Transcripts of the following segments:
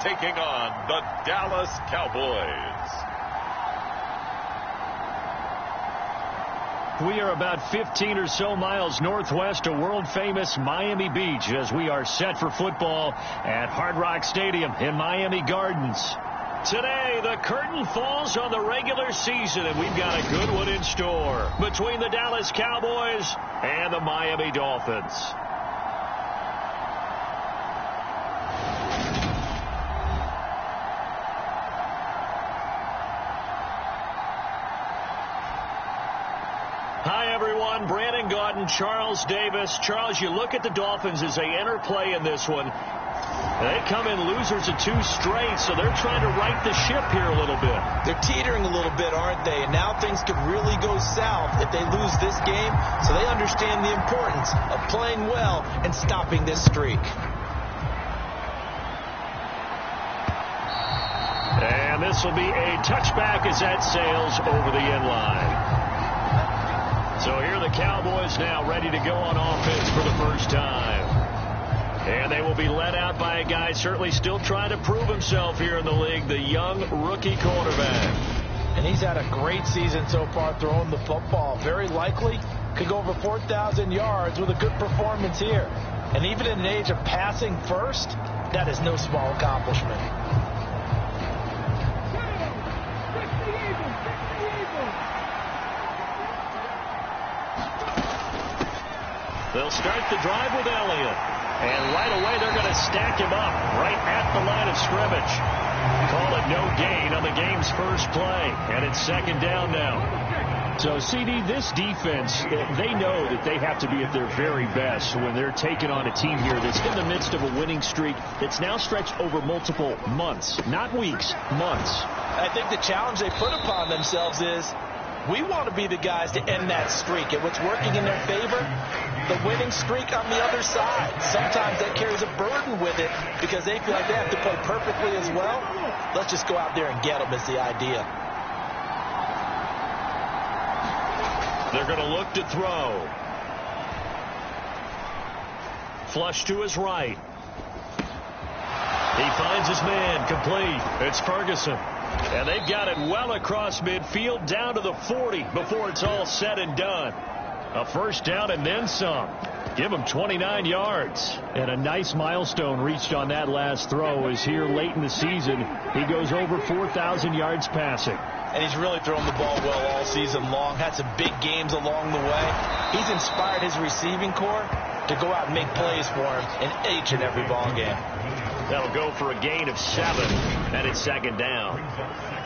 taking on the Dallas Cowboys. We are about 15 or so miles northwest of world-famous Miami Beach as we are set for football at Hard Rock Stadium in Miami Gardens. Today, the curtain falls on the regular season, and we've got a good one in store between the Dallas Cowboys and the Miami Dolphins. Hi, everyone. Brandon Gaudin, Charles Davis. Charles, you look at the Dolphins as they enter play in this one. They come in losers of 2 straight, so they're trying to right the ship here a little bit. They're teetering a little bit, aren't they? And now things could really go south if they lose this game, so they understand the importance of playing well and stopping this streak. And this will be a touchback as that sails over the end line. So here are the Cowboys now ready to go on offense for the first time. And they will be led out by a guy certainly still trying to prove himself here in the league, the young rookie quarterback. And he's had a great season so far throwing the football. Very likely could go over 4,000 yards with a good performance here. And even in an age of passing first, that is no small accomplishment. They'll start the drive with Elliott. And right away, they're going to stack him up right at the line of scrimmage. Call it no gain on the game's first play. And it's second down now. So, CD, this defense, they know that they have to be at their very best when they're taking on a team here that's in the midst of a winning streak that's now stretched over multiple months. Not weeks, months. I think the challenge they put upon themselves is we want to be the guys to end that streak. And what's working in their favor? The winning streak on the other side. Sometimes that carries a burden with it because they feel like they have to play perfectly as well. Let's just go out there and get them is the idea. They're going to look to throw. Flush to his right. He finds his man complete. It's Ferguson. And they've got it well across midfield down to the 40 before it's all said and done. A first down and then some. Give him 29 yards. And a nice milestone reached on that last throw is here late in the season. He goes over 4,000 yards passing. And he's really thrown the ball well all season long. Had some big games along the way. He's inspired his receiving corps to go out and make plays for him in each and every ball game. That'll go for a gain of 7, and it's second down.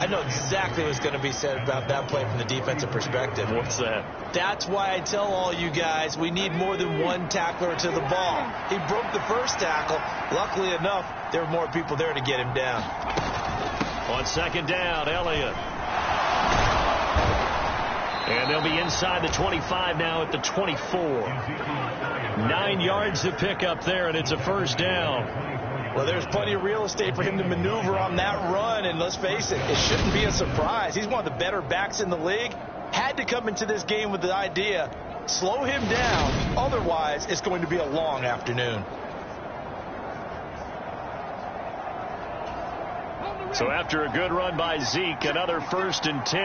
I know exactly what's going to be said about that play from the defensive perspective. What's that? That's why I tell all you guys we need more than one tackler to the ball. He broke the first tackle. Luckily enough, there were more people there to get him down. On second down, Elliott. And they'll be inside the 25 now at the 24. 9 yards to pick up there, and it's a first down. Well, there's plenty of real estate for him to maneuver on that run, and let's face it, it shouldn't be a surprise. He's one of the better backs in the league. Had to come into this game with the idea, slow him down, otherwise it's going to be a long afternoon. So after a good run by Zeke, another 1st and 10.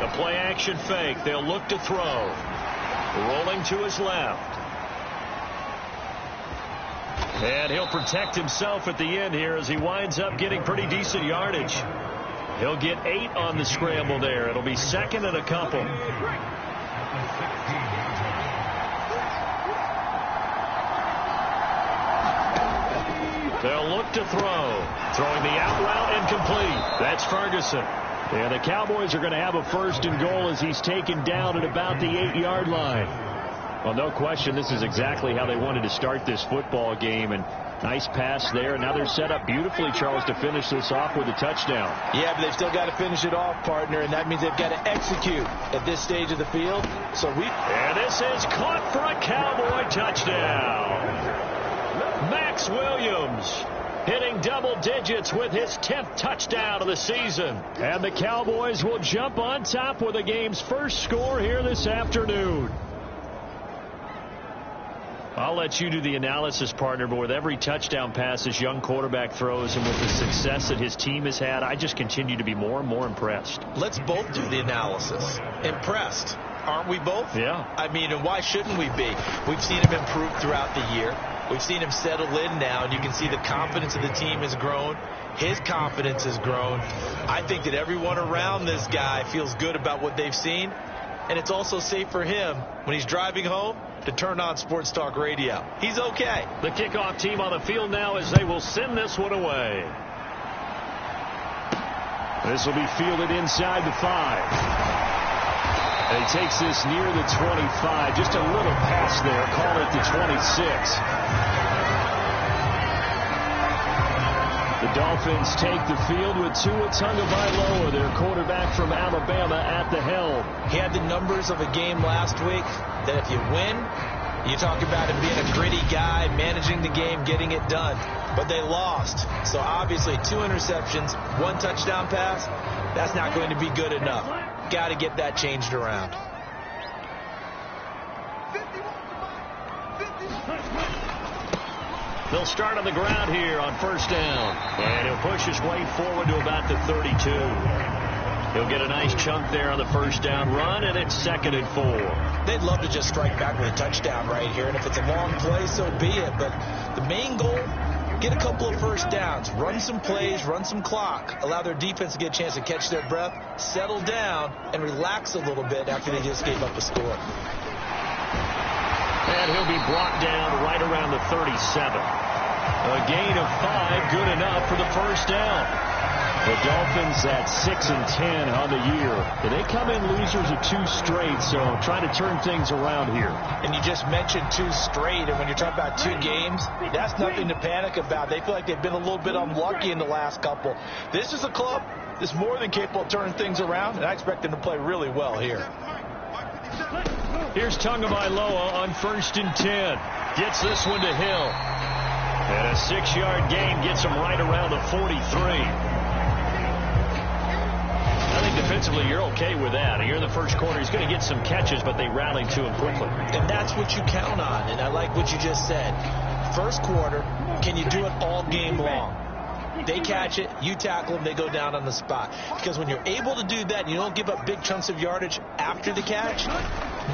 A play action fake. They'll look to throw. Rolling to his left. And he'll protect himself at the end here as he winds up getting pretty decent yardage. He'll get 8 on the scramble there. It'll be second and a couple. They'll look to throw. Throwing the out route incomplete. That's Ferguson. And the Cowboys are going to have a 1st and goal as he's taken down at about the 8-yard line. Well, no question, this is exactly how they wanted to start this football game. And nice pass there. And now they're set up beautifully, Charles, to finish this off with a touchdown. Yeah, but they've still got to finish it off, partner, and that means they've got to execute at this stage of the field. And this is caught for a Cowboy touchdown. Max Williams hitting double digits with his 10th touchdown of the season. And the Cowboys will jump on top with the game's first score here this afternoon. I'll let you do the analysis, partner, but with every touchdown pass this young quarterback throws and with the success that his team has had, I just continue to be more and more impressed. Let's both do the analysis. Impressed. Aren't we both? Yeah. I mean, and why shouldn't we be? We've seen him improve throughout the year. We've seen him settle in now, and you can see the confidence of the team has grown. His confidence has grown. I think that everyone around this guy feels good about what they've seen, and it's also safe for him when he's driving home to turn on Sports Talk Radio. He's okay. The kickoff team on the field now as they will send this one away. This will be fielded inside the 5. And he takes this near the 25. Just a little pass there. Call it the 26. The Dolphins take the field with Tua Tagovailoa, their quarterback from Alabama, at the helm. He had the numbers of a game last week that if you win, you talk about him being a gritty guy, managing the game, getting it done. But they lost. So obviously 2 interceptions, 1 touchdown pass, that's not going to be good enough. Got to get that changed around. They'll start on the ground here on first down. And he'll push his way forward to about the 32. He'll get a nice chunk there on the first down run, and it's 2nd and 4. They'd love to just strike back with a touchdown right here, and if it's a long play, so be it. But the main goal, get a couple of first downs, run some plays, run some clock, allow their defense to get a chance to catch their breath, settle down, and relax a little bit after they just gave up a score. And he'll be brought down right around the 37. A gain of 5, good enough for the first down. The Dolphins at 6-10 on the year. They come in losers of 2 straight, so trying to turn things around here. And you just mentioned 2 straight, and when you're talking about 2 games, that's nothing to panic about. They feel like they've been a little bit unlucky in the last couple. This is a club that's more than capable of turning things around, and I expect them to play really well here. Here's Tagovailoa on 1st and 10. Gets this one to Hill. And a 6-yard gain gets him right around the 43. I think defensively you're okay with that. Here in the first quarter, he's going to get some catches, but they rallied to him quickly. And that's what you count on, and I like what you just said. First quarter, can you do it all game long? They catch it, you tackle them, they go down on the spot. Because when you're able to do that and you don't give up big chunks of yardage after the catch,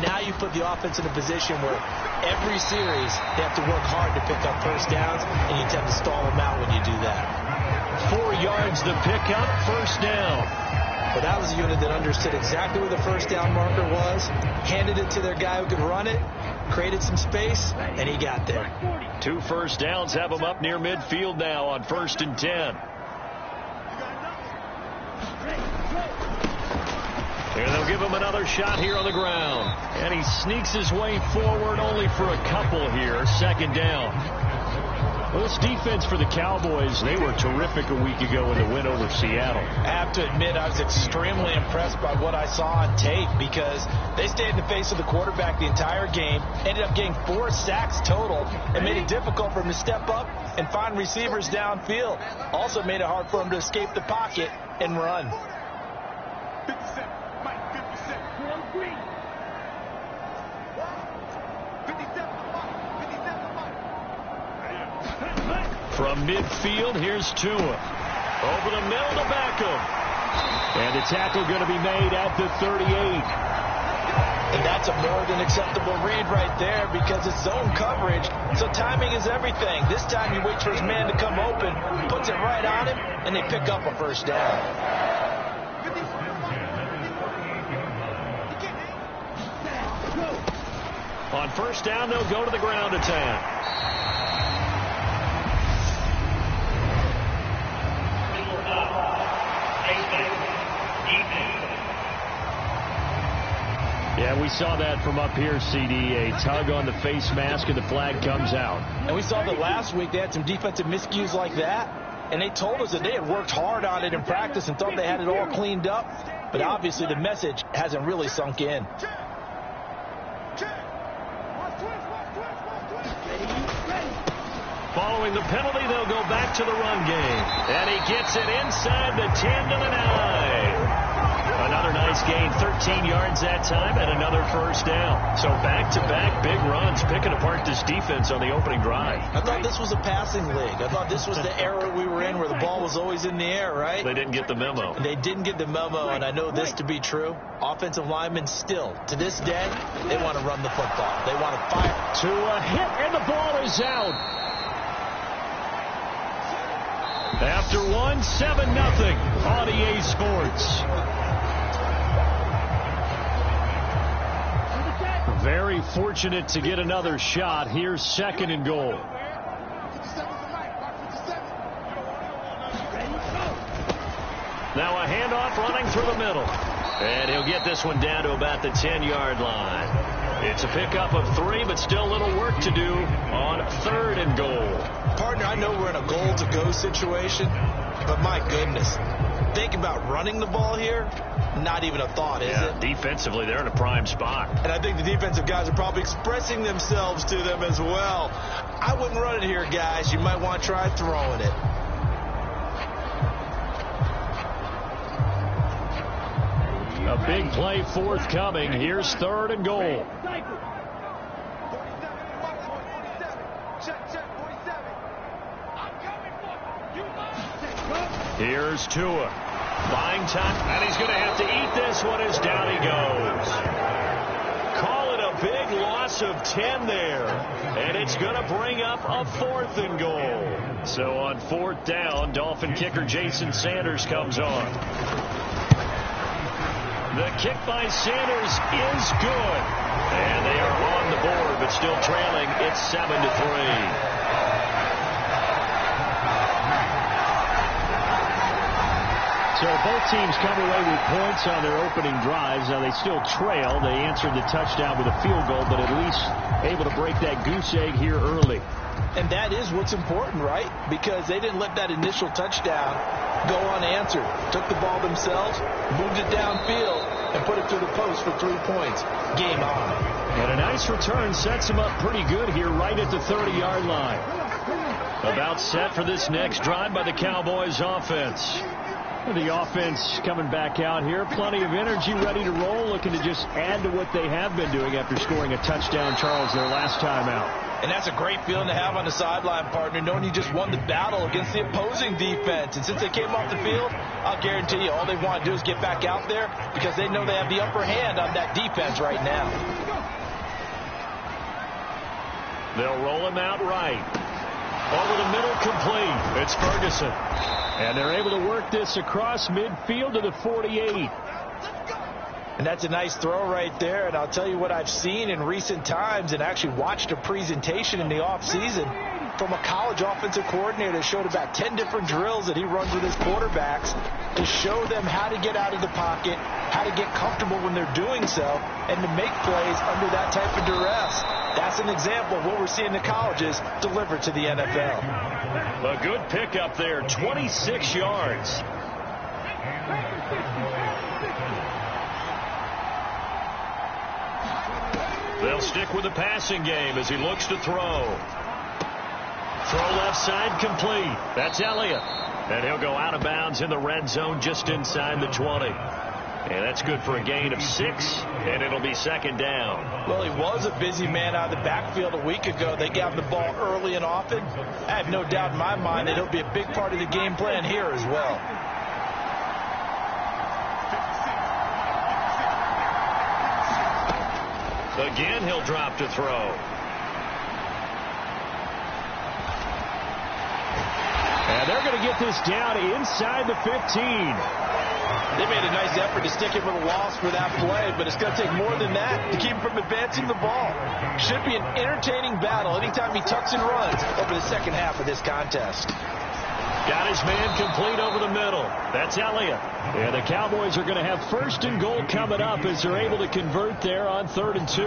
now you put the offense in a position where every series they have to work hard to pick up first downs, and you tend to stall them out when you do that. 4 yards to pick up, first down. But that was a unit that understood exactly where the first down marker was, handed it to their guy who could run it, created some space, and he got there. 2 first downs have him up near midfield now on 1st and 10. And they'll give him another shot here on the ground. And he sneaks his way forward only for a couple here. 2nd down. Well, this defense for the Cowboys, they were terrific a week ago in the win over Seattle. I have to admit, I was extremely impressed by what I saw on tape because they stayed in the face of the quarterback the entire game, ended up getting 4 sacks total, and made it difficult for him to step up and find receivers downfield. Also made it hard for him to escape the pocket and run. From midfield, here's Tua. Over the middle to Beckham. And the tackle going to be made at the 38. And that's a more than acceptable read right there because it's zone coverage, so timing is everything. This time he waits for his man to come open, puts it right on him, and they pick up a first down. On first down, they'll go to the ground attack. Yeah, we saw that from up here, CD. A tug on the face mask, and the flag comes out. And we saw that last week they had some defensive miscues like that, and they told us that they had worked hard on it in practice and thought they had it all cleaned up. But obviously the message hasn't really sunk in. Following the penalty, they'll go back to the run game. And he gets it inside the 10 to the 9. Another another nice gain, 13 yards that time, and another first down. So back-to-back big runs, picking apart this defense on the opening drive. I thought this was a passing league. I thought this was the era we were in where the ball was always in the air, right? They didn't get the memo. They didn't get the memo, and I know this to be true. Offensive linemen still, to this day, they want to run the football. They want to fire. To a hit, and the ball is out. After 7-0 on EA Sports. Very fortunate to get another shot. Here's 2nd and goal. Now a handoff running through the middle. And he'll get this one down to about the 10-yard line. It's a pickup of 3, but still a little work to do on 3rd and goal. Partner, I know we're in a goal-to-go situation, but my goodness, think about running the ball here. Not even a thought, is it? Defensively, they're in a prime spot. And I think the defensive guys are probably expressing themselves to them as well. I wouldn't run it here, guys. You might want to try throwing it. A big play forthcoming. Here's 3rd and goal. Here's Tua. Buying time, and he's going to have to eat this one as down he goes. Call it a big loss of 10 there, and it's going to bring up a 4th and goal. So on 4th down, Dolphin kicker Jason Sanders comes on. The kick by Sanders is good, and they are on the board, but still trailing. It's 7-3. So both teams come away with points on their opening drives. Now they still trail. They answered the touchdown with a field goal, but at least able to break that goose egg here early. And that is what's important, right? Because they didn't let that initial touchdown go unanswered. Took the ball themselves, moved it downfield, and put it through the post for 3 points. Game on. And a nice return sets them up pretty good here right at the 30-yard line. About set for this next drive by the Cowboys offense. The offense coming back out here. Plenty of energy, ready to roll, looking to just add to what they have been doing after scoring a touchdown, Charles, their last time out. And that's a great feeling to have on the sideline, partner, knowing you just won the battle against the opposing defense. And since they came off the field, I'll guarantee you all they want to do is get back out there because they know they have the upper hand on that defense right now. They'll roll him out right. Over the middle, complete. It's Ferguson. And they're able to work this across midfield to the 48. And that's a nice throw right there. And I'll tell you what I've seen in recent times and actually watched a presentation in the offseason from a college offensive coordinator that showed about 10 different drills that he runs with his quarterbacks to show them how to get out of the pocket, how to get comfortable when they're doing so, and to make plays under that type of duress. That's an example of what we're seeing the colleges deliver to the NFL. A good pickup there, 26 yards. They'll stick with the passing game as he looks to throw. Throw left side complete. That's Elliott. And he'll go out of bounds in the red zone just inside the 20. And that's good for a gain of 6, and it'll be 2nd down. Well, he was a busy man out of the backfield a week ago. They got him the ball early and often. I have no doubt in my mind that he'll be a big part of the game plan here as well. Again, he'll drop to throw. And they're going to get this down inside the 15. They made a nice effort to stick him with a loss for that play, but it's going to take more than that to keep him from advancing the ball. Should be an entertaining battle anytime he tucks and runs over the second half of this contest. Got his man complete over the middle. That's Elliott. And the Cowboys are going to have 1st and goal coming up as they're able to convert there on 3rd and 2.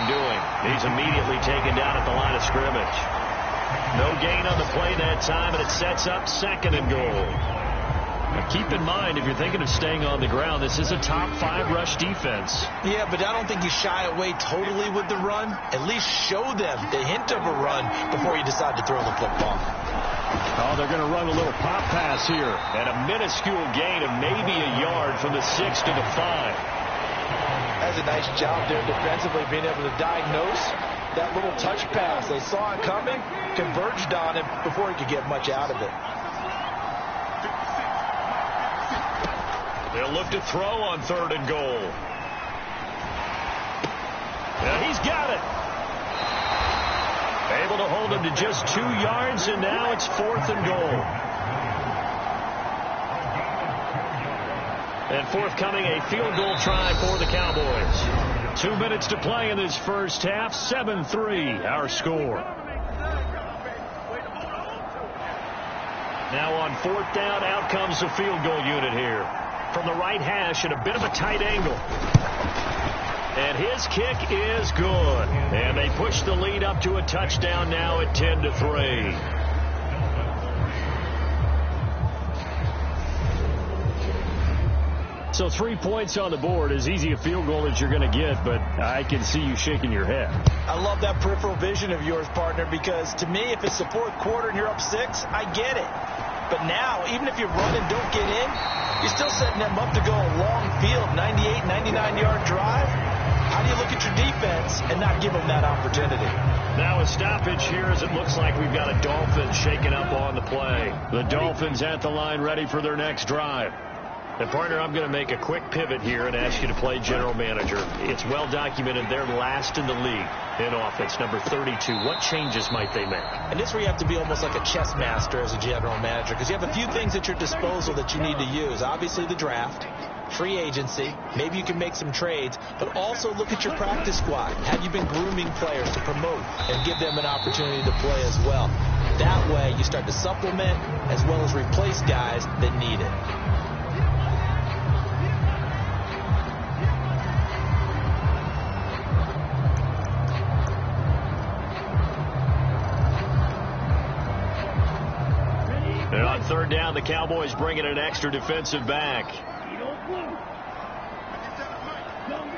Doing. He's immediately taken down at the line of scrimmage. No gain on the play that time, and it sets up 2nd and goal. Now keep in mind, if you're thinking of staying on the ground, this is a top 5 rush defense. Yeah, but I don't think you shy away totally with the run. At least show them the hint of a run before you decide to throw the football. Oh, they're going to run a little pop pass here. And a minuscule gain of maybe a yard from the 6 to the 5. That's a nice job there defensively, being able to diagnose that little touch pass. They saw it coming, converged on him before he could get much out of it. They'll look to throw on 3rd and goal. Yeah, he's got it. Able to hold him to just 2 yards, and now it's 4th and goal. And forthcoming, a field goal try for the Cowboys. 2 minutes to play in this first half. 7-3, our score. Now on 4th down, out comes the field goal unit here. From the right hash at a bit of a tight angle. And his kick is good. And they push the lead up to a touchdown now at 10-3. So 3 points on the board, as easy a field goal as you're going to get, but I can see you shaking your head. I love that peripheral vision of yours, partner, because to me, if it's the 4th quarter and you're up 6, I get it. But now, even if you run and don't get in, you're still setting them up to go a long field, 98, 99-yard drive. How do you look at your defense and not give them that opportunity? Now a stoppage here as it looks like we've got a Dolphins shaking up on the play. The Dolphins at the line ready for their next drive. And, partner, I'm going to make a quick pivot here and ask you to play general manager. It's well documented they're last in the league in offense, number 32. What changes might they make? And this is where you have to be almost like a chess master as a general manager, because you have a few things at your disposal that you need to use. Obviously the draft, free agency, maybe you can make some trades, but also look at your practice squad. Have you been grooming players to promote and give them an opportunity to play as well? That way you start to supplement as well as replace guys that need it. And on 3rd down, the Cowboys bring in an extra defensive back.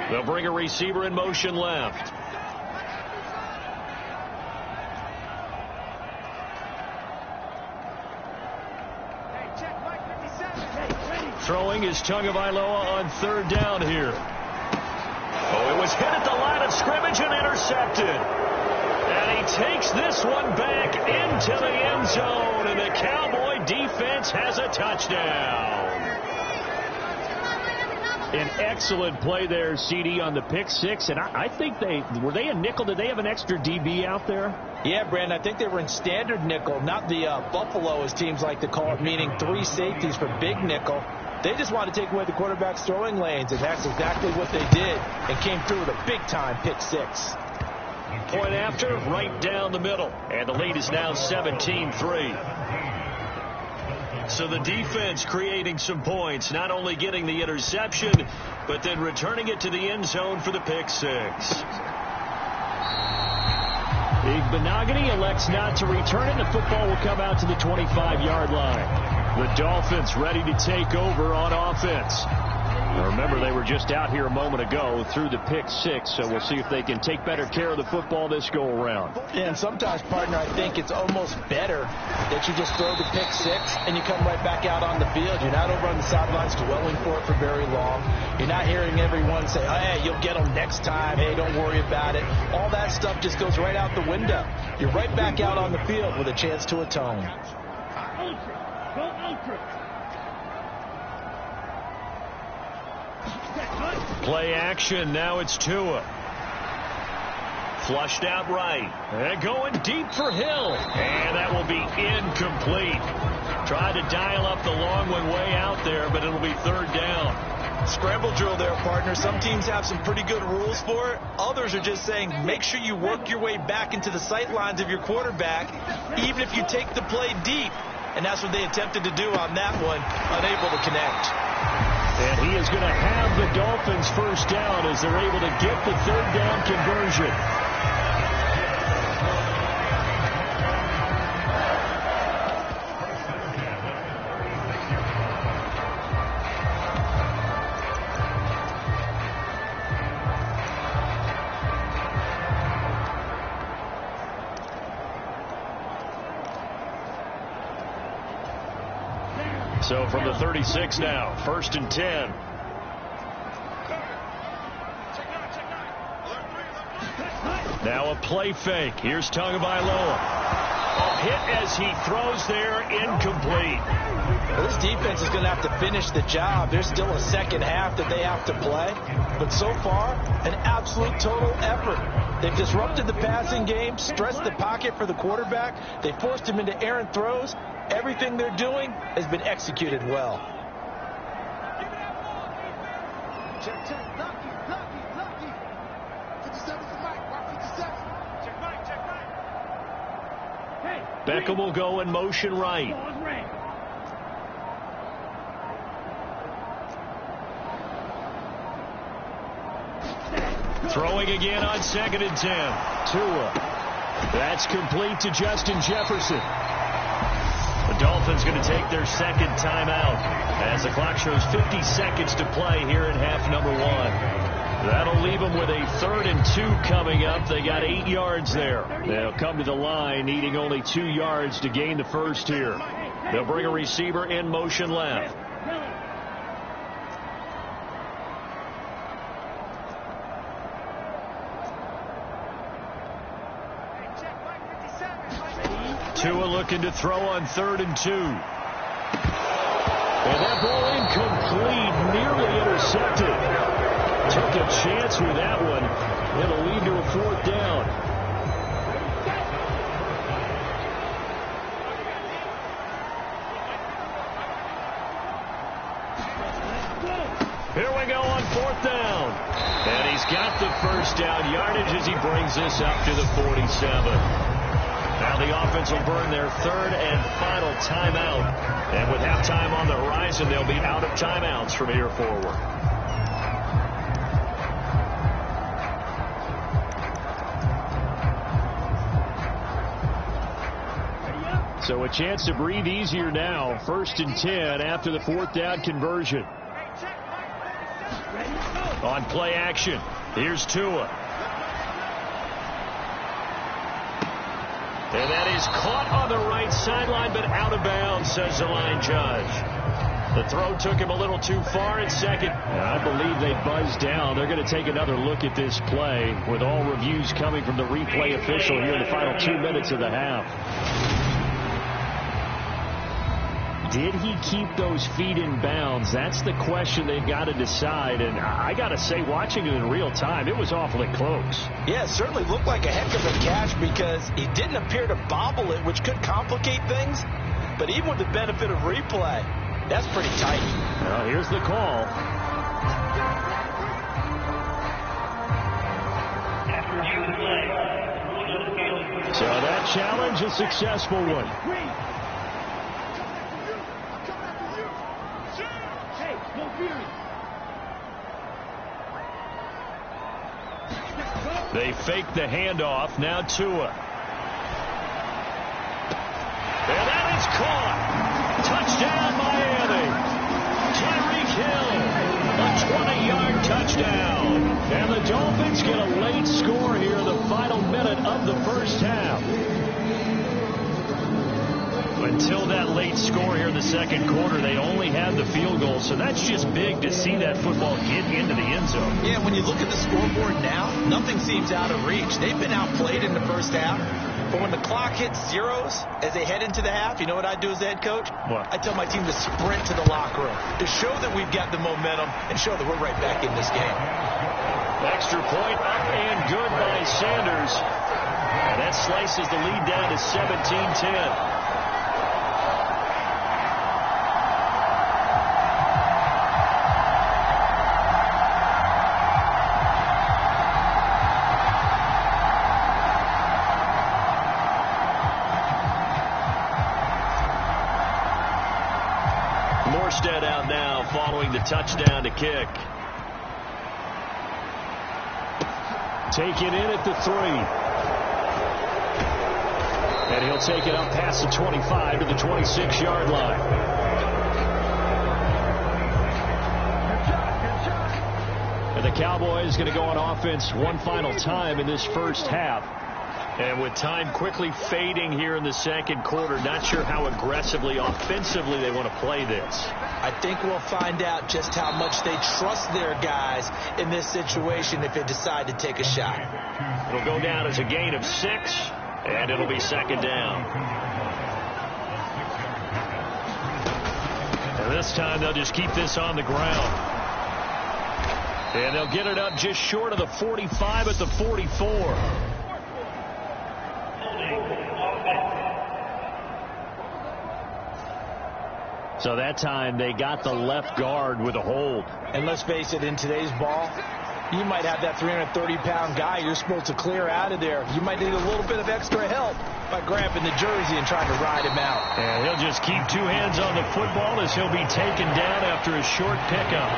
They'll bring a receiver in motion left. Throwing is Tagovailoa on 3rd down here. Oh, it was hit at the line of scrimmage and intercepted. And he takes this one back into the end zone, and the Cowboy defense has a touchdown. An excellent play there, CD, on the pick 6. And I think were they a nickel? Did they have an extra DB out there? Yeah, Brandon, I think they were in standard nickel, not the Buffalo, as teams like to call it, meaning 3 safeties for big nickel. They just wanted to take away the quarterback's throwing lanes, and that's exactly what they did, and came through with a big-time pick 6. Point after, right down the middle. And the lead is now 17-3. So the defense creating some points, not only getting the interception, but then returning it to the end zone for the pick 6. Igbenogany elects not to return it. The football will come out to the 25-yard line. The Dolphins ready to take over on offense. Now remember, they were just out here a moment ago through the pick 6, so we'll see if they can take better care of the football this go-around. Yeah, and sometimes, partner, I think it's almost better that you just throw the pick 6 and you come right back out on the field. You're not over on the sidelines dwelling for it for very long. You're not hearing everyone say, oh, hey, you'll get them next time. Hey, don't worry about it. All that stuff just goes right out the window. You're right back out on the field with a chance to atone. Play action. Now it's Tua. Flushed out right. And going deep for Hill. And that will be incomplete. Tried to dial up the long one way out there, but it'll be 3rd down. Scramble drill there, partner. Some teams have some pretty good rules for it. Others are just saying make sure you work your way back into the sight lines of your quarterback, even if you take the play deep. And that's what they attempted to do on that one, unable to connect. And he is going to have the Dolphins first down as they're able to get the 3rd down conversion. So from the 36 now, 1st and 10. Now a play fake. Here's Tagovailoa. Hit as he throws there, incomplete. Well, this defense is going to have to finish the job. There's still a second half that they have to play. But so far, an absolute total effort. They've disrupted the passing game, stressed the pocket for the quarterback. They forced him into errant throws. Everything they're doing has been executed well. Check, check. Lucky. 57 for Mike. Rock 57. Check right. Hey. Beckham will go in motion right. Throwing again on 2nd and 10. Tua. That's complete to Justin Jefferson. The Dolphins going to take their second timeout as the clock shows 50 seconds to play here in half number 1. That'll leave them with a 3rd and 2 coming up. They got 8 yards there. They'll come to the line needing only 2 yards to gain the first here. They'll bring a receiver in motion left. Tua looking to throw on 3rd and 2. And that ball incomplete, nearly intercepted. Took a chance with that one. It'll lead to a 4th down. Here we go on 4th down. And he's got the first down yardage as he brings this up to the 47. Now the offense will burn their 3rd and final timeout. And with halftime on the horizon, they'll be out of timeouts from here forward. So a chance to breathe easier now. 1st and 10 after the 4th down conversion. On play action, here's Tua. And that is caught on the right sideline, but out of bounds, says the line judge. The throw took him a little too far at 2nd. I believe they buzzed down. They're going to take another look at this play with all reviews coming from the replay official here in the final 2 minutes of the half. Did he keep those feet in bounds? That's the question they've got to decide. And I got to say, watching it in real time, it was awfully close. Yeah, it certainly looked like a heck of a catch because he didn't appear to bobble it, which could complicate things. But even with the benefit of replay, that's pretty tight. Well, here's the call. So that challenge, a successful one. They fake the handoff. Now Tua. And that is caught. Touchdown, Miami. Tyreek Hill. A 20-yard touchdown. And the Dolphins get a late score here in the final minute of the first half. Until that late score here in the second quarter, they only had the field goal. So that's just big to see that football get into the end zone. Yeah, when you look at the scoreboard now, nothing seems out of reach. They've been outplayed in the first half. But when the clock hits zeros as they head into the half, you know what I do as the head coach? What? I tell my team to sprint to the locker room to show that we've got the momentum and show that we're right back in this game. Extra point up and good by Sanders. And that slices the lead down to 17-10. Out now following the touchdown to kick. Taken in at the 3. And he'll take it up past the 25 to the 26-yard line. And the Cowboys going to go on offense one final time in this first half. And with time quickly fading here in the second quarter, not sure how aggressively, offensively they want to play this. I think we'll find out just how much they trust their guys in this situation if they decide to take a shot. It'll go down as a gain of 6, and it'll be second down. And this time they'll just keep this on the ground. And they'll get it up just short of the 45 at the 44. So that time they got the left guard with a hold. And let's face it, in today's ball, you might have that 330-pound guy you're supposed to clear out of there. You might need a little bit of extra help by grabbing the jersey and trying to ride him out. And he'll just keep 2 hands on the football as he'll be taken down after a short pickup.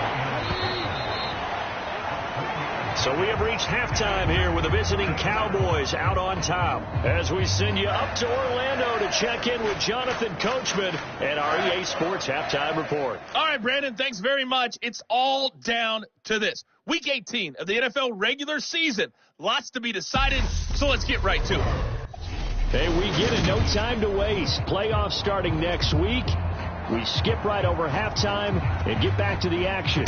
So we have reached halftime here with the visiting Cowboys out on top. As we send you up to Orlando to check in with Jonathan Coachman and our EA Sports Halftime Report. All right, Brandon, thanks very much. It's all down to this. Week 18 of the NFL regular season. Lots to be decided, so let's get right to it. Hey, we get it. No time to waste. Playoffs starting next week. We skip right over halftime and get back to the action.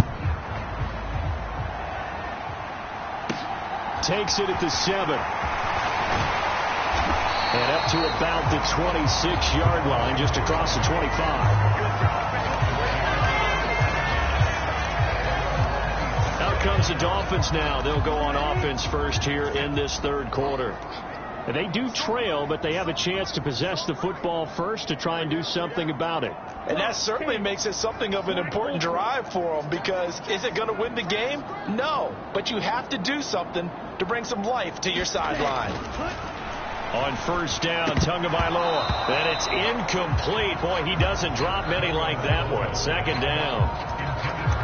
Takes it at the 7. And up to about the 26-yard line, just across the 25. Out comes the Dolphins now. They'll go on offense first here in this third quarter. And they do trail, but they have a chance to possess the football first to try and do something about it. And that certainly makes it something of an important drive for them, because is it going to win the game? No, but you have to do something to bring some life to your sideline. On first down, Tagovailoa. And it's incomplete. Boy, he doesn't drop many like that one. Second down.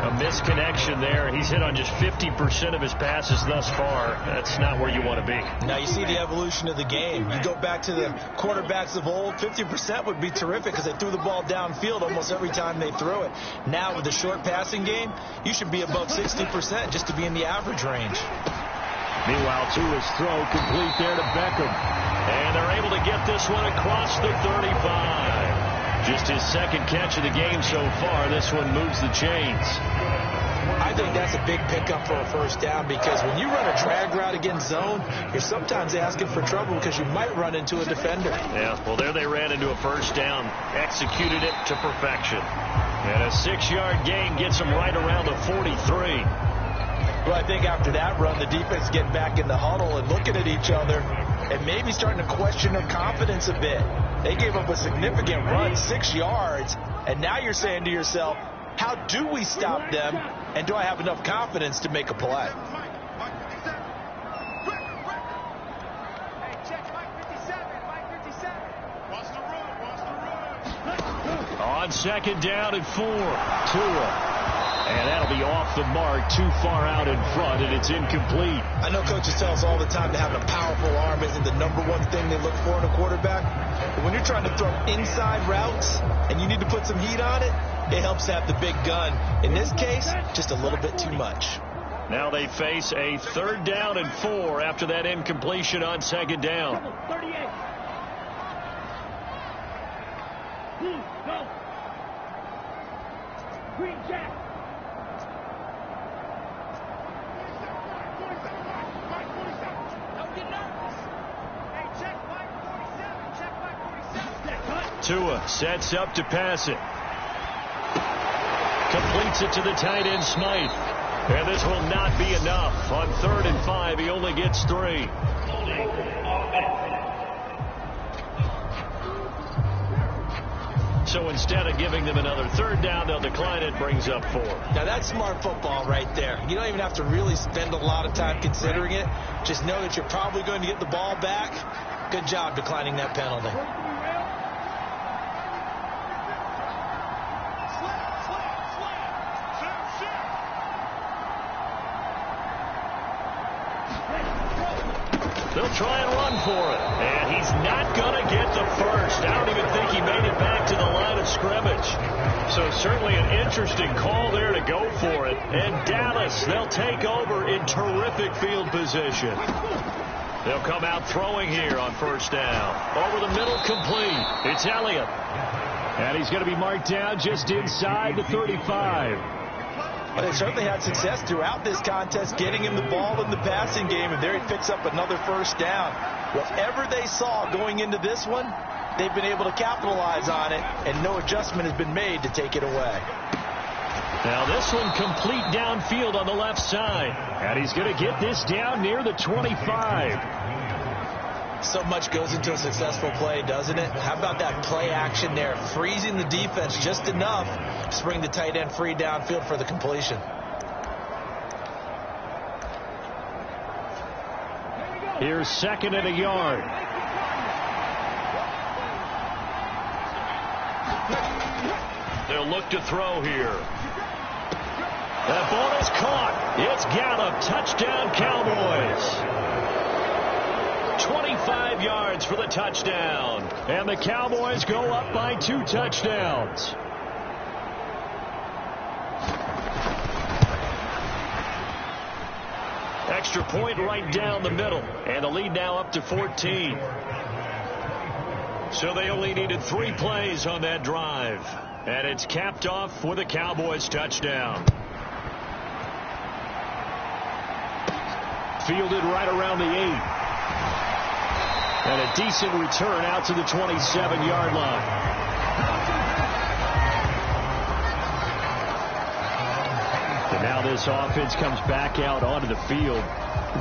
A misconnection there. He's hit on just 50% of his passes thus far. That's not where you want to be. Now you see the evolution of the game. You go back to the quarterbacks of old, 50% would be terrific because they threw the ball downfield almost every time they threw it. Now with the short passing game, you should be above 60% just to be in the average range. Meanwhile, Tua's throw complete there to Beckham. And they're able to get this one across the 35. Just his second catch of the game so far. This one moves the chains. I think that's a big pickup for a first down, because when you run a drag route against zone, you're sometimes asking for trouble because you might run into a defender. Yeah, well, there they ran into a first down. Executed it to perfection. And a 6-yard gain gets them right around the 43. Well, I think after that run, the defense getting back in the huddle and looking at each other and maybe starting to question their confidence a bit. They gave up a significant run, 6 yards, and now you're saying to yourself, how do we stop them, and do I have enough confidence to make a play? On second down and 4, Tua. And that'll be off the mark, too far out in front, and it's incomplete. I know coaches tell us all the time that having a powerful arm isn't the number one thing they look for in a quarterback. But when you're trying to throw inside routes and you need to put some heat on it, it helps to have the big gun. In this case, just a little bit too much. Now they face a third down and 4 after that incompletion on second down. Go. Green Jack. Tua sets up to pass it. Completes it to the tight end, Smythe. And this will not be enough. On 3rd and 5, he only gets 3. So instead of giving them another third down, they'll decline it, brings up 4. Now that's smart football right there. You don't even have to really spend a lot of time considering it. Just know that you're probably going to get the ball back. Good job declining that penalty. They'll try and run for it. And he's not going to get the first. I don't even think he made it back to the line of scrimmage. So certainly an interesting call there to go for it. And Dallas, they'll take over in terrific field position. They'll come out throwing here on first down. Over the middle, complete. It's Elliott. And he's going to be marked down just inside the 35. Well, they certainly had success throughout this contest getting him the ball in the passing game, and there he picks up another first down. Whatever they saw going into this one, they've been able to capitalize on it, and no adjustment has been made to take it away. Now this one complete downfield on the left side. And he's going to get this down near the 25. So much goes into a successful play, doesn't it? How about that play action there, freezing the defense just enough to bring the tight end free downfield for the completion. Here's second and a yard. They'll look to throw here. That ball is caught. It's Gallup. Touchdown, Cowboys. 25 yards for the touchdown. And the Cowboys go up by 2 touchdowns. Extra point right down the middle. And the lead now up to 14. So they only needed 3 plays on that drive. And it's capped off with a Cowboys touchdown. Fielded right around the 8. And a decent return out to the 27-yard line. And now this offense comes back out onto the field.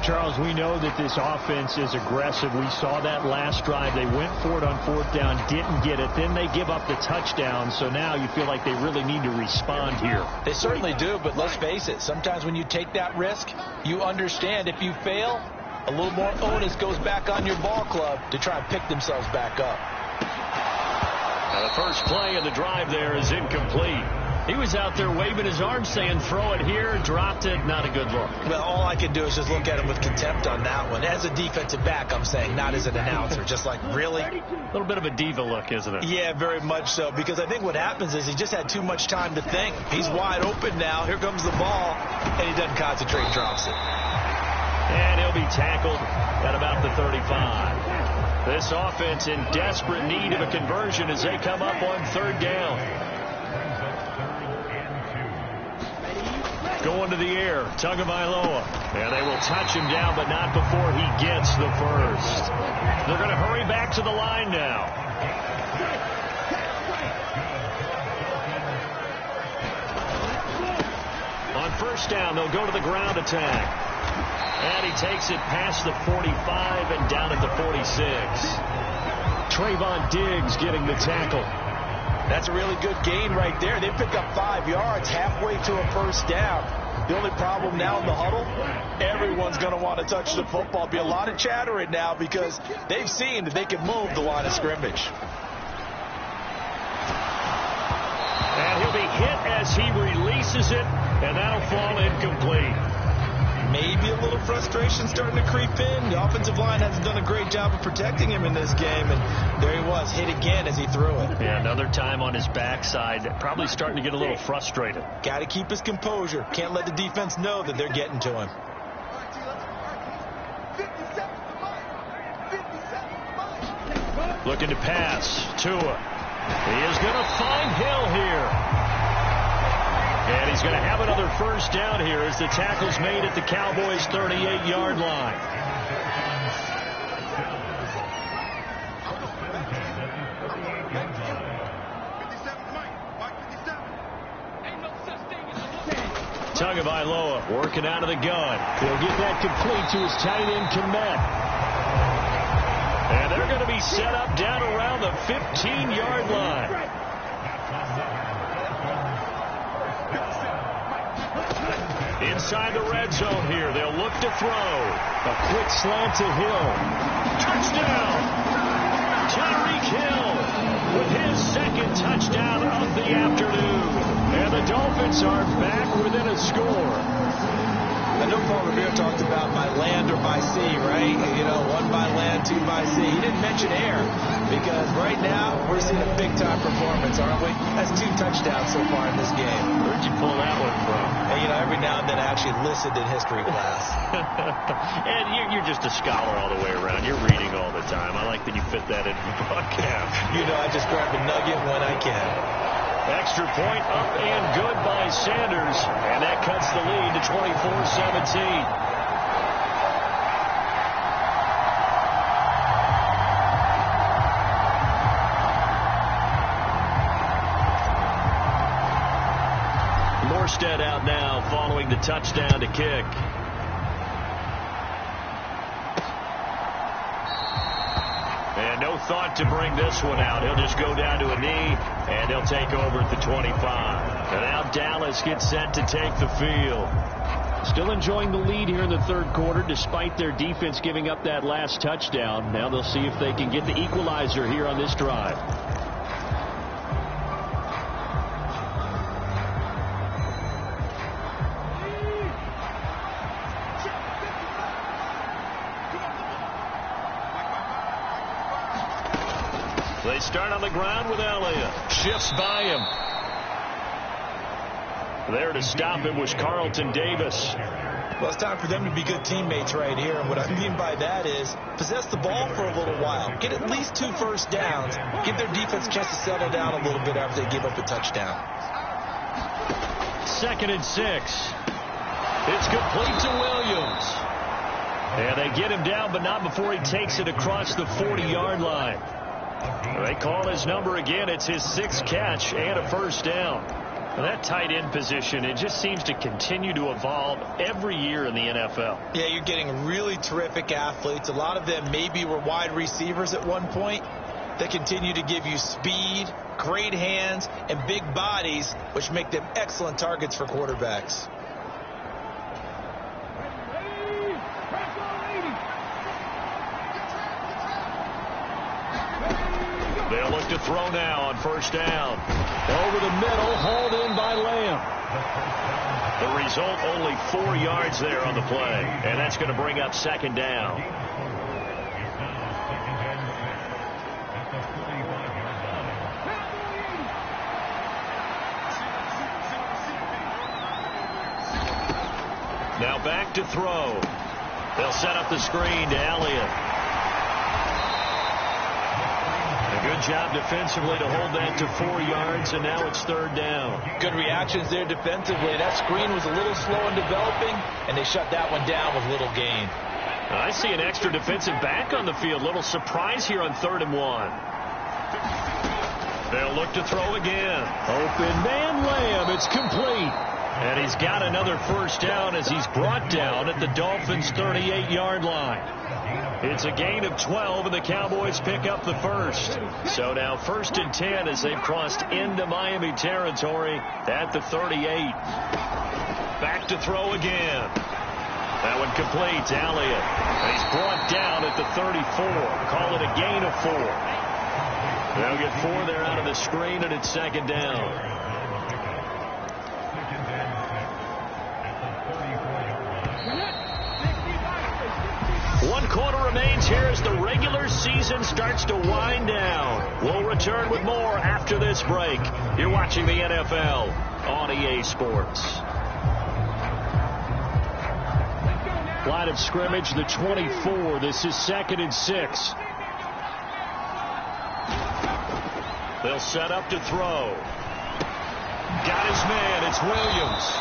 Charles, we know that this offense is aggressive. We saw that last drive. They went for it on 4th down, didn't get it. Then they give up the touchdown. So now you feel like they really need to respond here. They certainly do, but let's face it. Sometimes when you take that risk, you understand if you fail, a little more onus goes back on your ball club to try and pick themselves back up. Now the first play of the drive there is incomplete. He was out there waving his arms saying throw it here, dropped it, not a good look. Well, all I can do is just look at him with contempt on that one. As a defensive back, I'm saying, not as an announcer. Just like, really? A little bit of a diva look, isn't it? Yeah, very much so, because I think what happens is he just had too much time to think. He's wide open now. Here comes the ball, and he doesn't concentrate and drops it. And he'll be tackled at about the 35. This offense in desperate need of a conversion as they come up on 3rd down. Going to the air, Tagovailoa. And they will touch him down, but not before he gets the first. They're going to hurry back to the line now. On 1st down, they'll go to the ground attack. And he takes it past the 45 and down at the 46. Trayvon Diggs getting the tackle. That's a really good gain right there. They pick up 5 yards halfway to a 1st down. The only problem now in the huddle, everyone's going to want to touch the football. Be a lot of chatter right now because they've seen that they can move the line of scrimmage. And he'll be hit as he releases it, and that'll fall incomplete. Maybe a little frustration starting to creep in. The offensive line hasn't done a great job of protecting him in this game, and there he was, hit again as he threw it. Yeah, another time on his backside, probably starting to get a little frustrated. Got to keep his composure. Can't let the defense know that they're getting to him. Looking to pass. Tua. He is going to find Hill here. And he's going to have another 1st down here as the tackle's made at the Cowboys' 38-yard line. Tagovailoa working out of the gun. He'll get that complete to his tight end, Komet. And they're going to be set up down around the 15-yard line. Inside the red zone here. They'll look to throw. A quick slant to Hill. Touchdown! Tyreek Hill with his 2nd touchdown of the afternoon. And the Dolphins are back within a score. I know Paul Revere talked about by land or by sea, right? You know, one by land, two by sea. He didn't mention air because right now we're seeing a big-time performance, aren't we? That's 2 touchdowns so far in this game. Where'd you pull that one from? And, you know, every now and then I actually listened in history class. And you're just a scholar all the way around. You're reading all the time. I like that you fit that into the broadcast. You know, I just grab a nugget when I can. Extra point up and good by Sanders. And that cuts the lead to 24-17. Morstead out now following the touchdown to kick. And no thought to bring this one out. He'll just go down to a knee, and they'll take over at the 25. And now Dallas gets set to take the field. Still enjoying the lead here in the third quarter, despite their defense giving up that last touchdown. Now they'll see if they can get the equalizer here on this drive. They start on the ground with Elliott. Shifts by him. There to stop him was Carlton Davis. Well, it's time for them to be good teammates right here. And what I mean by that is possess the ball for a little while. Get at least 2 first downs. Give their defense a chance to settle down a little bit after they give up a touchdown. 2nd and 6. It's complete to Williams. And they get him down, but not before he takes it across the 40-yard line. They call his number again. It's his 6th catch and a first down. And that tight end position, it just seems to continue to evolve every year in the NFL. Yeah, you're getting really terrific athletes. A lot of them maybe were wide receivers at one point. They continue to give you speed, great hands, and big bodies, which make them excellent targets for quarterbacks. They'll look to throw now on first down. Over the middle, hauled in by Lamb. The result, only 4 yards there on the play. And that's going to bring up 2nd down. Now back to throw. They'll set up the screen to Elliott. Good job defensively to hold that to 4 yards, and now it's 3rd down. Good reactions there defensively. That screen was a little slow in developing, and they shut that one down with little gain. I see an extra defensive back on the field. Little surprise here on 3rd and 1. They'll look to throw again. Open man Lamb. It's complete. And he's got another first down as he's brought down at the Dolphins' 38-yard line. It's a gain of 12, and the Cowboys pick up the first. So now 1st and 10 as they've crossed into Miami territory at the 38. Back to throw again. That one complete to Elliott. And he's brought down at the 34. Call it a gain of 4. They'll get 4 there out of the screen, and it's 2nd down. 1 quarter remains here as the regular season starts to wind down. We'll return with more after this break. You're watching the NFL on EA Sports. Line of scrimmage, the 24. This is 2nd and 6. They'll set up to throw. Got his man. It's Williams.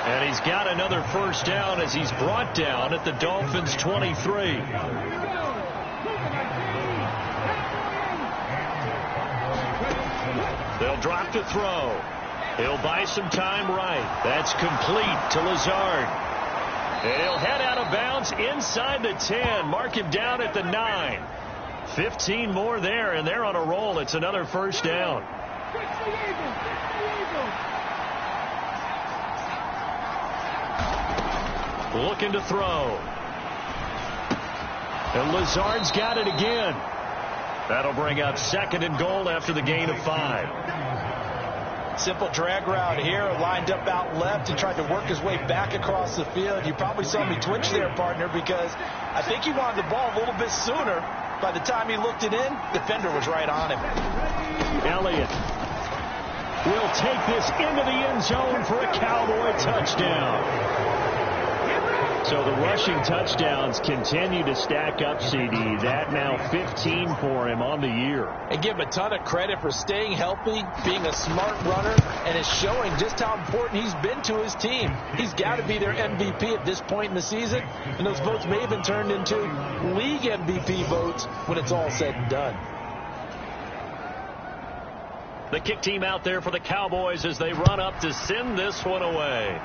And he's got another first down as he's brought down at the Dolphins' 23. They'll drop to throw. He'll buy some time right. That's complete to Lazard. And he'll head out of bounds inside the 10. Mark him down at the 9. 15 more there, and they're on a roll. It's another first down. Looking to throw. And Lazard's got it again. That'll bring up 2nd and goal after the gain of 5. Simple drag route here, lined up out left and tried to work his way back across the field. You probably saw me twitch there, partner, because I think he wanted the ball a little bit sooner. By the time he looked it in, defender was right on him. Elliott will take this into the end zone for a Cowboy touchdown. So the rushing touchdowns continue to stack up, CD. That now 15 for him on the year. And give him a ton of credit for staying healthy, being a smart runner, and is showing just how important he's been to his team. He's got to be their MVP at this point in the season, and those votes may have been turned into league MVP votes when it's all said and done. The kick team out there for the Cowboys as they run up to send this one away.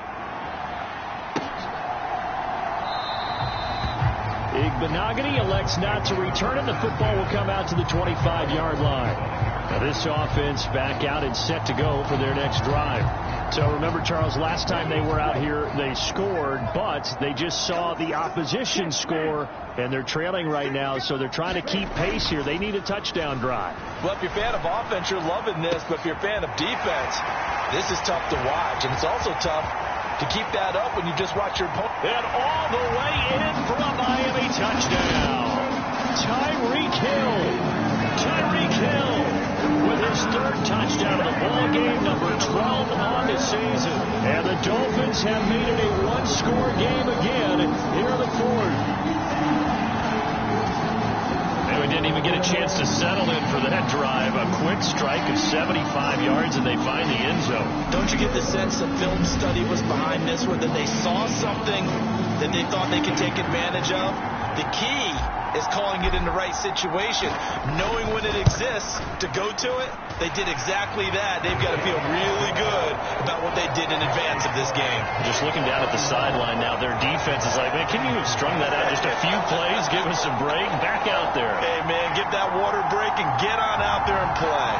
Igbenogany elects not to return it. The football will come out to the 25-yard line. Now this offense back out and set to go for their next drive. So remember, Charles, last time they were out here, they scored, but they just saw the opposition score, and they're trailing right now, so they're trying to keep pace here. They need a touchdown drive. Well, if you're a fan of offense, you're loving this, but if you're a fan of defense, this is tough to watch, and it's also tough to keep that up when you just watch your opponent. And all the way in for a Miami touchdown. Tyreek Hill with his third touchdown of the ball game, number 12 on the season. And the Dolphins have made it a one-score game again here in the fourth. We didn't even get a chance to settle in for that drive. A quick strike of 75 yards, and they find the end zone. Don't you get the sense a film study was behind this, where that they saw something that they thought they could take advantage of? The key is calling it in the right situation, knowing when it exists to go to it. They did exactly that. They've got to feel really good about what they did in advance of this game. Just looking down at the sideline now, their defense is like, man, can you have strung that out just a few plays? Give us a break. Back out there. Hey, man, give that water break and get on out there and play.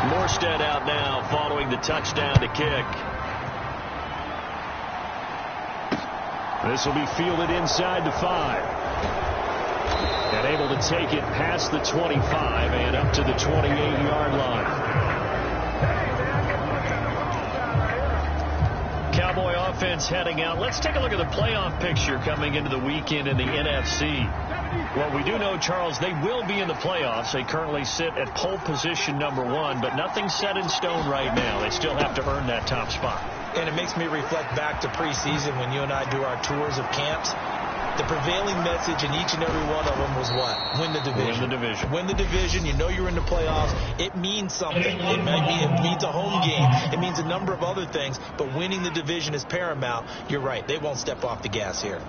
Morstead out now following the touchdown to kick. This will be fielded inside the 5. And able to take it past the 25 and up to the 28-yard line. Cowboy offense heading out. Let's take a look at the playoff picture coming into the weekend in the NFC. Well, we do know, Charles, they will be in the playoffs. They currently sit at pole position number 1, but nothing's set in stone right now. They still have to earn that top spot. And it makes me reflect back to preseason when you and I do our tours of camps. The prevailing message in each and every one of them was what? Win the division. Win the division. Win the division. You know you're in the playoffs. It means something. It means a home game. It means a number of other things, but winning the division is paramount. You're right. They won't step off the gas here.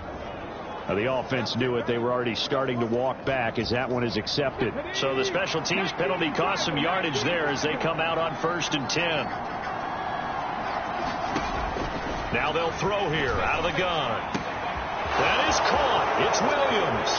The offense knew it. They were already starting to walk back as that one is accepted. So the special teams penalty cost some yardage there as they come out on 1st and 10. Now they'll throw here out of the gun. That is caught. It's Williams.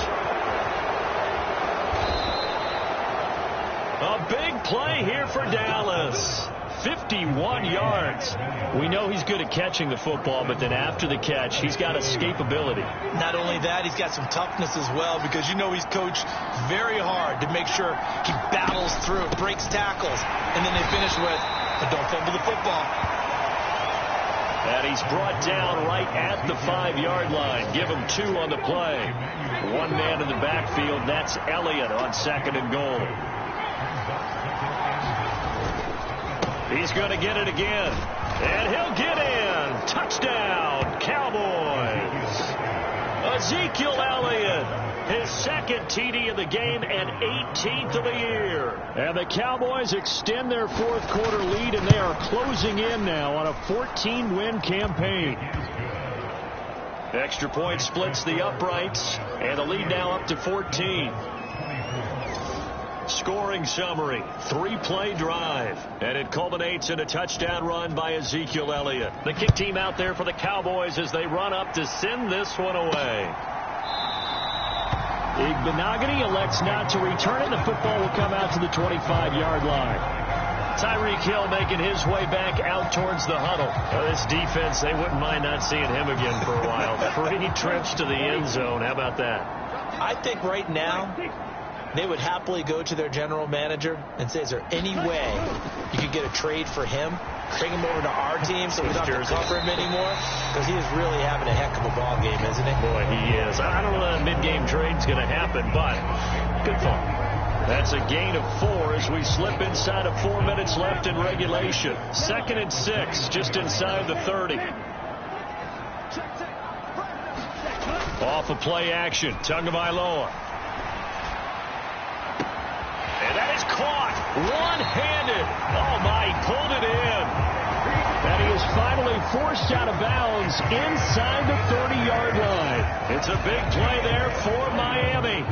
A big play here for Dallas. 51 yards. We know he's good at catching the football, but then after the catch, he's got escapability. Not only that, he's got some toughness as well, because you know he's coached very hard to make sure he battles through, breaks tackles, and then they finish with, but don't fumble the football. And he's brought down right at the 5-yard line. Give him 2 on the play. One man in the backfield, that's Elliott on 2nd and goal. He's going to get it again. And he'll get in. Touchdown, Cowboys. Ezekiel Elliott, his 2nd TD of the game and 18th of the year. And the Cowboys extend their 4th quarter lead, and they are closing in now on a 14-win campaign. Extra point splits the uprights, and the lead now up to 14. Scoring summary, 3-play drive, and it culminates in a touchdown run by Ezekiel Elliott. The kick team out there for the Cowboys as they run up to send this one away. Igbenogany elects not to return it. The football will come out to the 25-yard line. Tyreek Hill making his way back out towards the huddle. This defense, they wouldn't mind not seeing him again for a while. 3 trips to the end zone. How about that? I think right now they would happily go to their general manager and say, is there any way you could get a trade for him? Bring him over to our team so we don't have to cover him anymore? Because he is really having a heck of a ball game, isn't he? Boy, he is. I don't know that a mid-game trade's going to happen, but good thought. That's a gain of 4 as we slip inside of 4 minutes left in regulation. 2nd and 6, just inside the 30. Off of play action, Tagovailoa. And that is caught one-handed. Oh, my, he pulled it in. And he is finally forced out of bounds inside the 30-yard line. It's a big play there for Miami.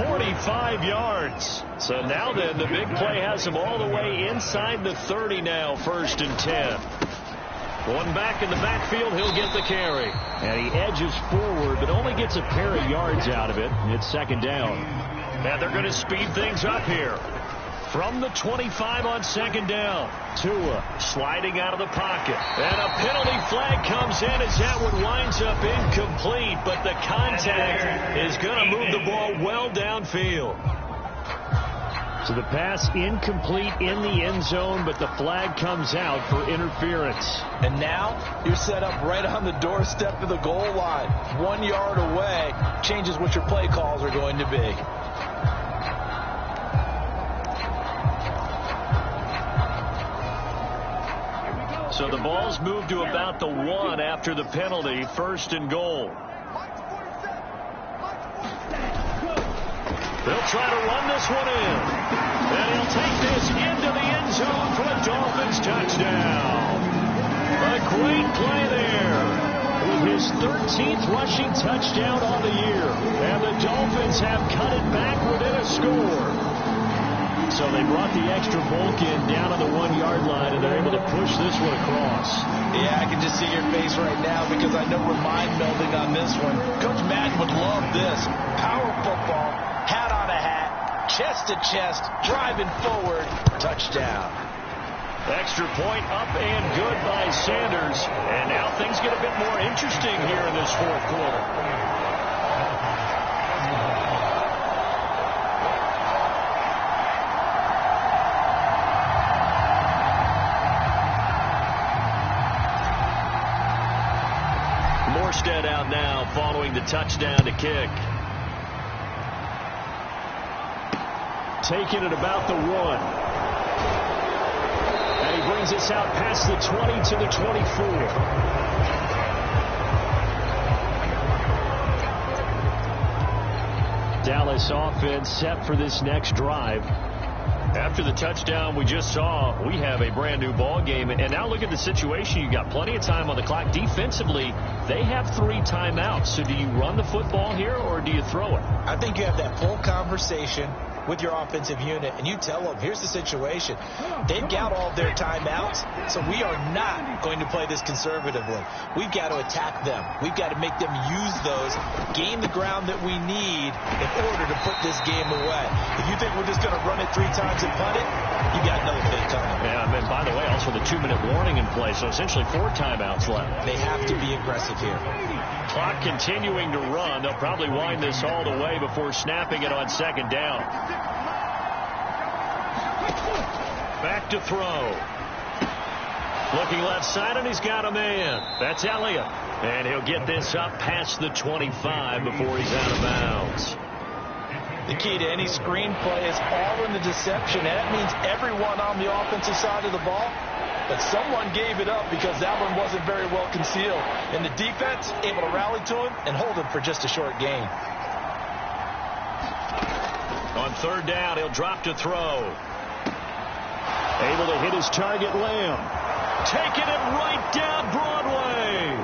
45 yards. So now then, the big play has him all the way inside the 30 now, 1st and 10. One back in the backfield, he'll get the carry. And he edges forward, but only gets a pair of yards out of it. It's 2nd down. And they're going to speed things up here. From the 25 on 2nd down. Tua sliding out of the pocket. And a penalty flag comes in as that one winds up incomplete. But the contact is going to move the ball well downfield. So the pass incomplete in the end zone, but the flag comes out for interference. And now you're set up right on the doorstep of the goal line. 1 yard away changes what your play calls are going to be. So the ball's moved to about the 1 after the penalty, 1st and goal. They'll try to run this one in. And he'll take this into the end zone for a Dolphins touchdown. A great play there. With his 13th rushing touchdown on the year. And the Dolphins have cut it back within a score. So they brought the extra bulk in down on the 1 yard line, and they're able to push this one across. Yeah, I can just see your face right now because I know we're mind melding on this one. Coach Madden would love this. Power football, hat on a hat, chest to chest, driving forward, touchdown. Extra point up and good by Sanders. And now things get a bit more interesting here in this 4th quarter. Morstead out now following the touchdown to kick. Taking it about the 1. And he brings us out past the 20 to the 24. Dallas offense set for this next drive. After the touchdown we just saw, we have a brand new ball game. And now look at the situation. You got plenty of time on the clock. Defensively, they have 3 timeouts. So do you run the football here or do you throw it? I think you have that full conversation with your offensive unit, and you tell them, here's the situation. They've got all their timeouts, so we are not going to play this conservatively. We've got to attack them. We've got to make them use those, gain the ground that we need in order to put this game away. If you think we're just going to run it 3 times and punt it, you got another thing coming. Yeah, and by the way, also the 2-minute warning in play, so essentially 4 timeouts left. They have to be aggressive here. Clock continuing to run. They'll probably wind this all the way before snapping it on 2nd down. Back to throw. Looking left side, and he's got a man. That's Elliott. And he'll get this up past the 25 before he's out of bounds. The key to any screen play is all in the deception. And that means everyone on the offensive side of the ball. But someone gave it up because that one wasn't very well concealed. And the defense able to rally to him and hold him for just a short gain. On 3rd down, he'll drop to throw. Able to hit his target, Lamb. Taking it right down Broadway.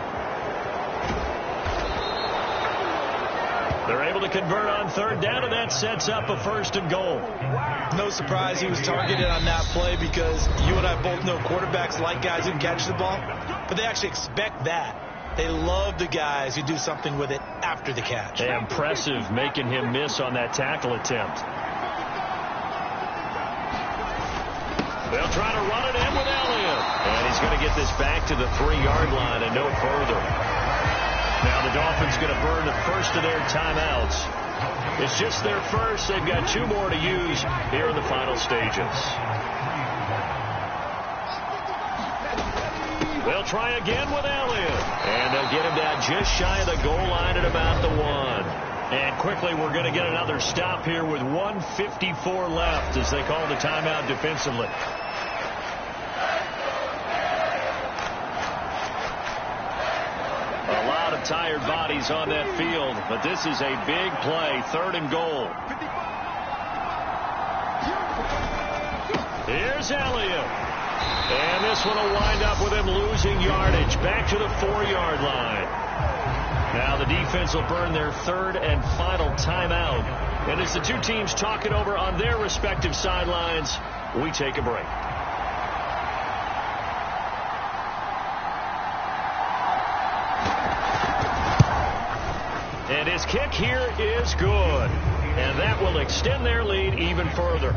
They're able to convert on 3rd down, and that sets up a 1st and goal. No surprise he was targeted on that play because you and I both know quarterbacks like guys who can catch the ball, but they actually expect that. They love the guys who do something with it after the catch. Impressive making him miss on that tackle attempt. They'll try to run it in with Elliott. And he's going to get this back to the 3-yard line and no further. Now the Dolphins going to burn the first of their timeouts. It's just their first. They've got 2 more to use here in the final stages. They'll try again with Elliott. And they'll get him down just shy of the goal line at about the 1. And quickly, we're going to get another stop here with 1:54 left as they call the timeout defensively. A lot of tired bodies on that field, but this is a big play, 3rd and goal. Here's Elliott. And this one will wind up with him losing yardage back to the 4-yard line. Now the defense will burn their 3rd and final timeout. And as the 2 teams talk it over on their respective sidelines, we take a break. And his kick here is good. And that will extend their lead even further.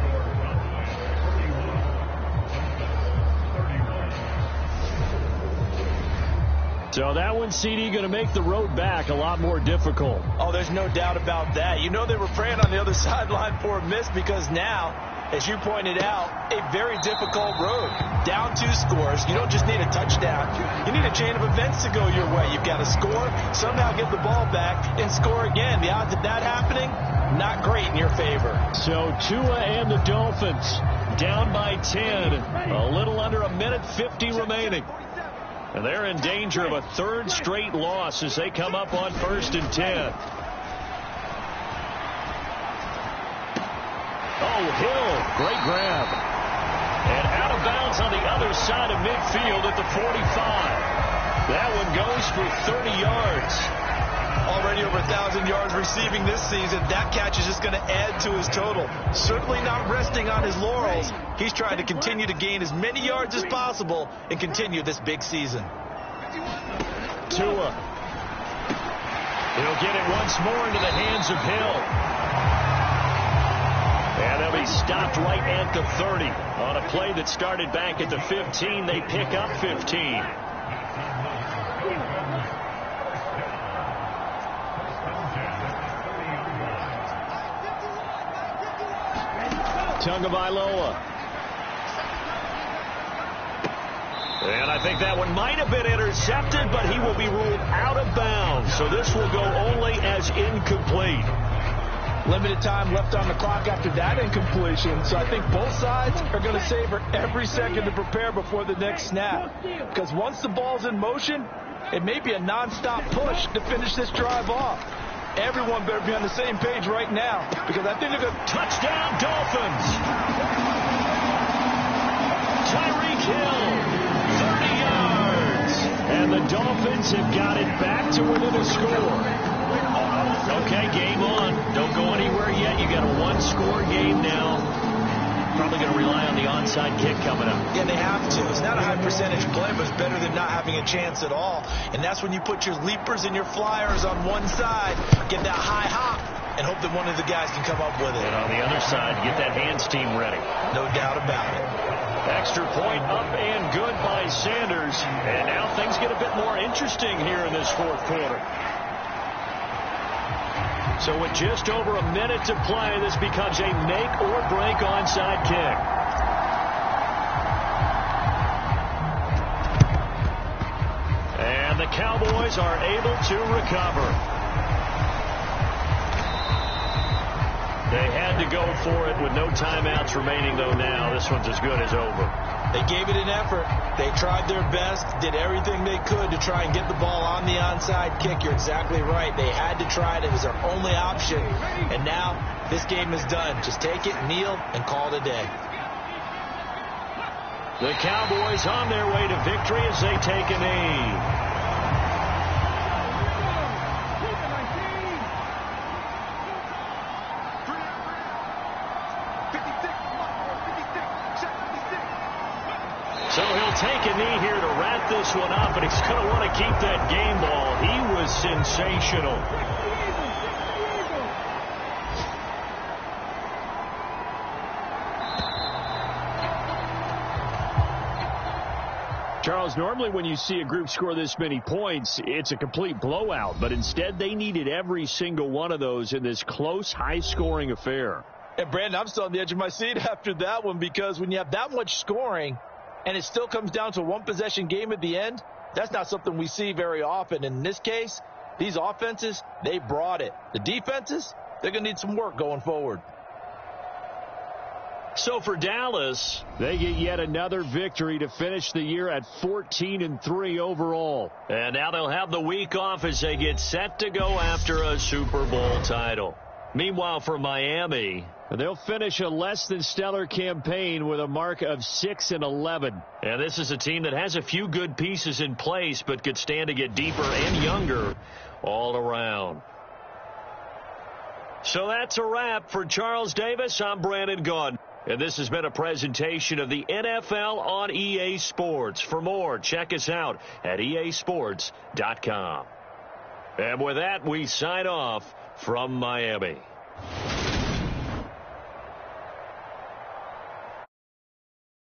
So that one, CD, going to make the road back a lot more difficult. Oh, there's no doubt about that. You know they were praying on the other sideline for a miss because now, as you pointed out, a very difficult road. Down 2 scores. You don't just need a touchdown. You need a chain of events to go your way. You've got to score, somehow get the ball back, and score again. The odds of that happening, not great in your favor. So Tua and the Dolphins down by 10. A little under 1:50 remaining. And they're in danger of a 3rd straight loss as they come up on 1st and 10. Oh, Hill, great grab. And out of bounds on the other side of midfield at the 45. That one goes for 30 yards. Already over 1,000 yards receiving this season. That catch is just going to add to his total. Certainly not resting on his laurels. He's trying to continue to gain as many yards as possible and continue this big season. Tua. He'll get it once more into the hands of Hill. And they'll be stopped right at the 30. On a play that started back at the 15, they pick up 15. Tagovailoa. And I think that one might have been intercepted, but he will be ruled out of bounds. So this will go only as incomplete. Limited time left on the clock after that incompletion. So I think both sides are going to savor every second to prepare before the next snap. Because once the ball's in motion, it may be a nonstop push to finish this drive off. Everyone better be on the same page right now, because I think they're going to... Touchdown, Dolphins! Tyreek Hill, 30 yards. And the Dolphins have got it back to within a score. Okay, game on. Don't go anywhere yet. You got a 1-score game now. Probably going to rely on the onside kick coming up. Yeah, they have to. It's not a high percentage play, but it's better than not having a chance at all. And that's when you put your leapers and your flyers on one side, get that high hop, and hope that one of the guys can come up with it. And on the other side, get that hands team ready. No doubt about it. Extra point up and good by Sanders. And now things get a bit more interesting here in this 4th quarter. So with just over a minute to play, this becomes a make-or-break onside kick. And the Cowboys are able to recover. They had to go for it with no timeouts remaining, though now. This one's as good as over. They gave it an effort. They tried their best, did everything they could to try and get the ball on the onside kick. You're exactly right. They had to try it. It was their only option. And now this game is done. Just take it, kneel, and call it a day. The Cowboys on their way to victory as they take a knee. So he'll take a knee here to wrap this one up, and he's going to want to keep that game ball. He was sensational. Charles, normally when you see a group score this many points, it's a complete blowout. But instead, they needed every single one of those in this close, high-scoring affair. And, Brandon, I'm still on the edge of my seat after that one, because when you have that much scoring and it still comes down to a one-possession game at the end, that's not something we see very often. In this case, these offenses, they brought it. The defenses, they're going to need some work going forward. So for Dallas, they get yet another victory to finish the year at 14-3 overall. And now they'll have the week off as they get set to go after a Super Bowl title. Meanwhile, for Miami, they'll finish a less than stellar campaign with a mark of 6-11. And this is a team that has a few good pieces in place, but could stand to get deeper and younger all around. So that's a wrap for Charles Davis. I'm Brandon Gaudin. And this has been a presentation of the NFL on EA Sports. For more, check us out at easports.com. And with that, we sign off from Miami.